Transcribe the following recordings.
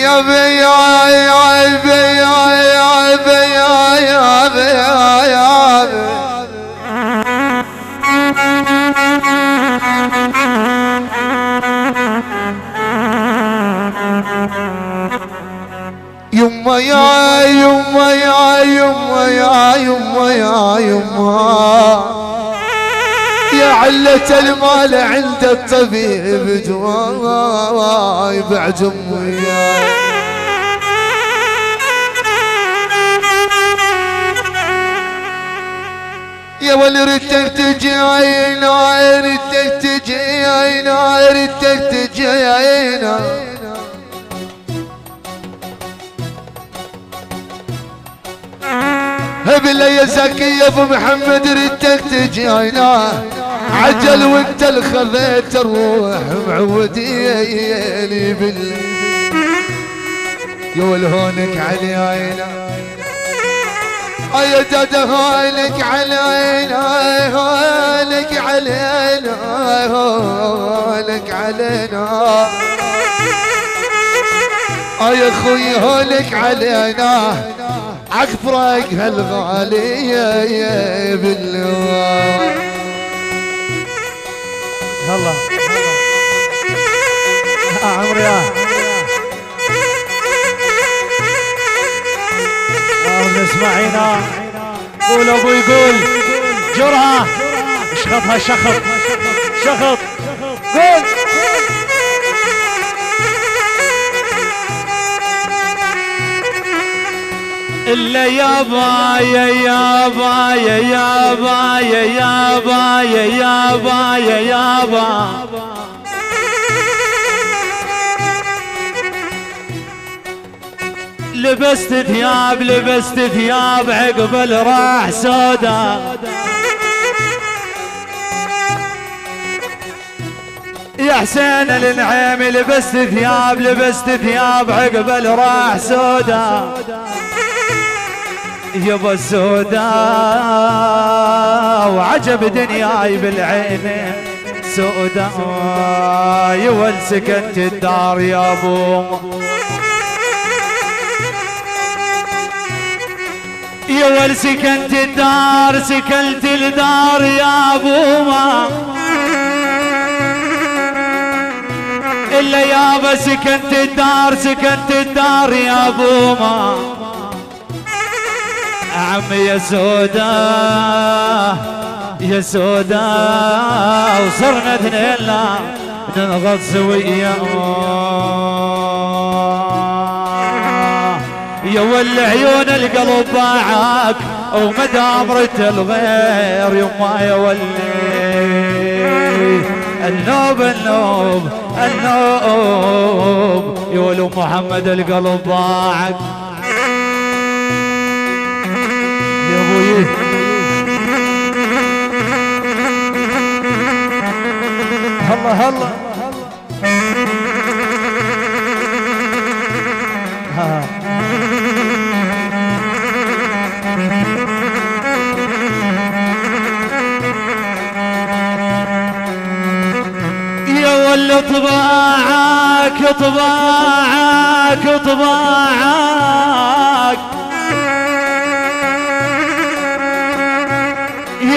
يا بي يا بي يا بي يا بي يا بي يما يا يما يا يما يا يما يا يما يا علة المال عند الطبيب دواء بعد امي يا ولي ردك تجي عينا ردك تجي عينا ردك تجي عينا هبله يا زكي يا ابو محمد ردك تجي عينا عجل وانت الخذيت الروح معوديني يا ولهونك علي عينا يا دادا هونك علي عينا هونك علينا هونك علينا يا اخوي هونك علينا عقفرك هالغالية يا بالله الله عمري يا اسمعينا قول ابوي قول جرها اشخطها شخط شخط قول إلا يابا يا يابا يا يابا يا يابا يا يابا يا يابا لبست ثياب عقبل راح سودا يا حسين النعيم لبست ثياب عقبل راح سودا يبا السودا وعجب دنياي بالعين سودا يول سكنت الدار يا ابو يول سكنت الدار يا ابو ما الا يابا سكنت الدار يا ابو ما عمي يا سودا وصرنا اثنين ننغض سويا يا ول عيون القلب باعك ومدام رد الغير يما يا ولي النوب يا ولو محمد القلب باعك يا ابوي الله الله يا ول طباعك يا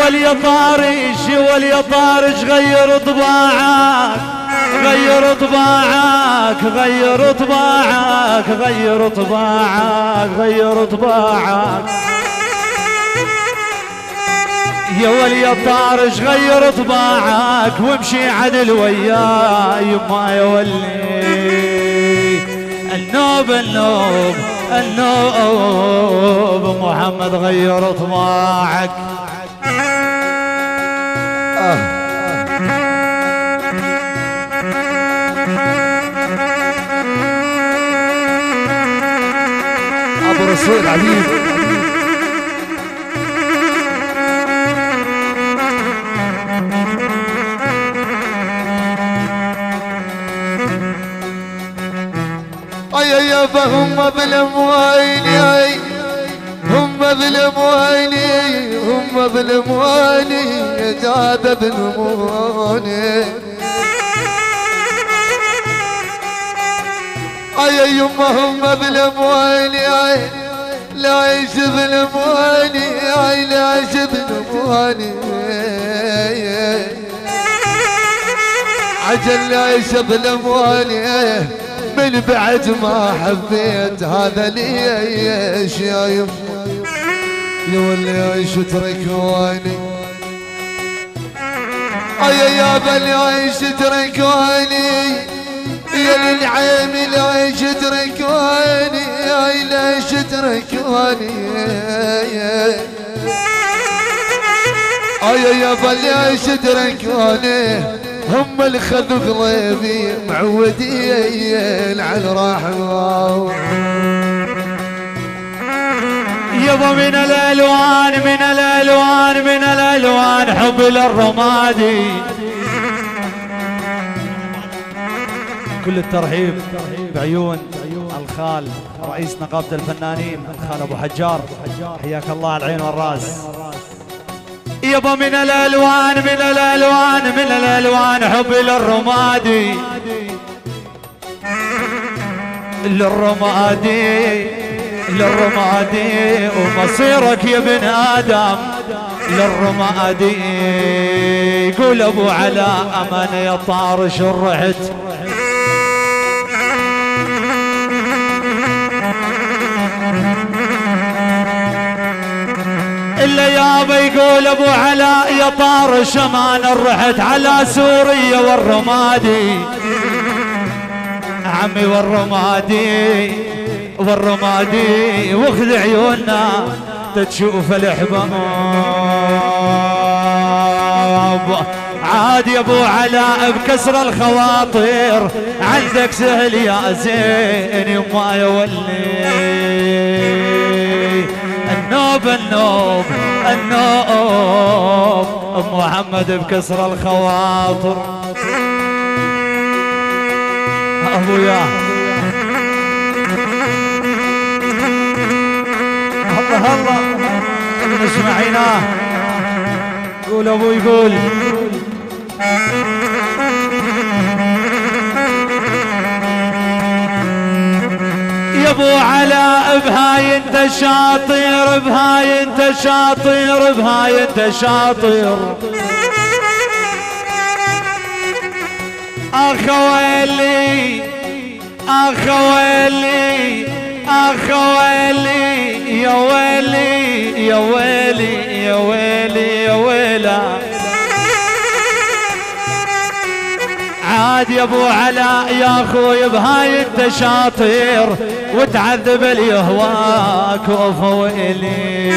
ولي طارش يا ولي طارش غير طباعك يا ولي طارش غير طباعك وامشي عدل وياي يما يا ولي النوب محمد غير طباعك ابو رسول عبيد يا فهم بالاموال هم ظلموني هم ظلموني يا دابا ظلموني يا يما هم ظلموني لا ظلموني لا ظلموني عجل لا ظلموني من بعد ما حبيت هذا ليش يا يما يا ولي تركوني يا بلي تركوني يا للعيم ليش تركوني ليش تركوني يا بلي تركوني هم اللي خذوا قلبي معودين على الرحمة يابا من الالوان من الالوان من الالوان حب للرمادي كل الترحيب بعيون الخال رئيس نقابة الفنانين الخال ابو حجار حياك الله على العين والراس يابا من الالوان من الالوان من الالوان حب للرمادي للرمادي للرمادي ومصيرك يا ابن ادم للرمادي قول ابو علاء امان يا طارش رحت الا يابا يقول ابو علاء يا طارش امان رحت على سوريا والرمادي عمي والرمادي والرمادي واخذ عيوننا تشوف الاحباب عاد يا ابو علاء بكسر الخواطر عندك سهل يا زين يما يا ولي النوب النوب النوب ام محمد بكسر الخواطر ابويا الله الله اسمعيناه قول ابو يقول يا ابو علاء بهاي انت شاطر بهاي انت شاطر بهاي انت شاطر اخويلي اخويلي اخويلي يا ويلي يا ويلي يا ويلي يا ويلا عاد يا ابو علاء يا اخوي بهاي انت شاطر وتعذب اللي يهواك وفويلي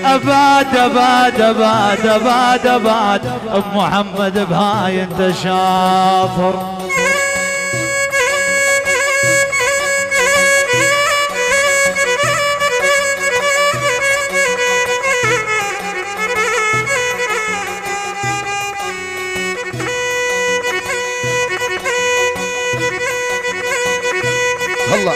اباد اباد اباد اباد اباد ام محمد بهاي انت شاطر الله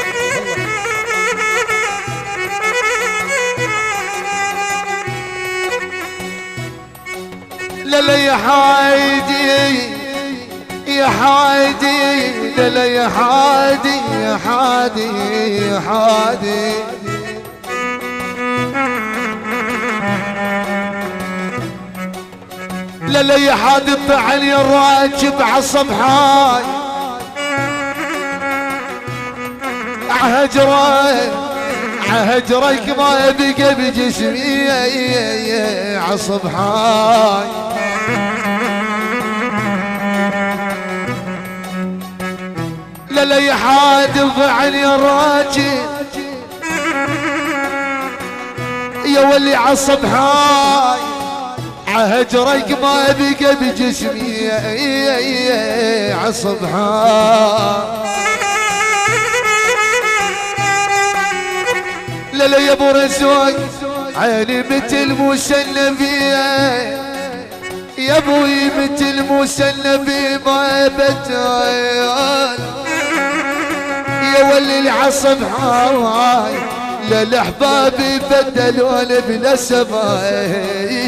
لا يا حايدي يا حايدي لا يا حادي يا حادي يا حادي لا يا حادي الطعن يا راكب عالصبحاي عهجرك ما بقى بجسمي عالصبحاي لا يا حادي الضعن يا راجل يا ولي عالصبحاي عهجرك ما بقى بجسمي عالصبحاي لا يا ابو رزاق عيني مثل موسى النبي يا ابوي مثل موسى النبي ما بتعيان يا ولي العصب هاي للأحباب بدلون بلا سباب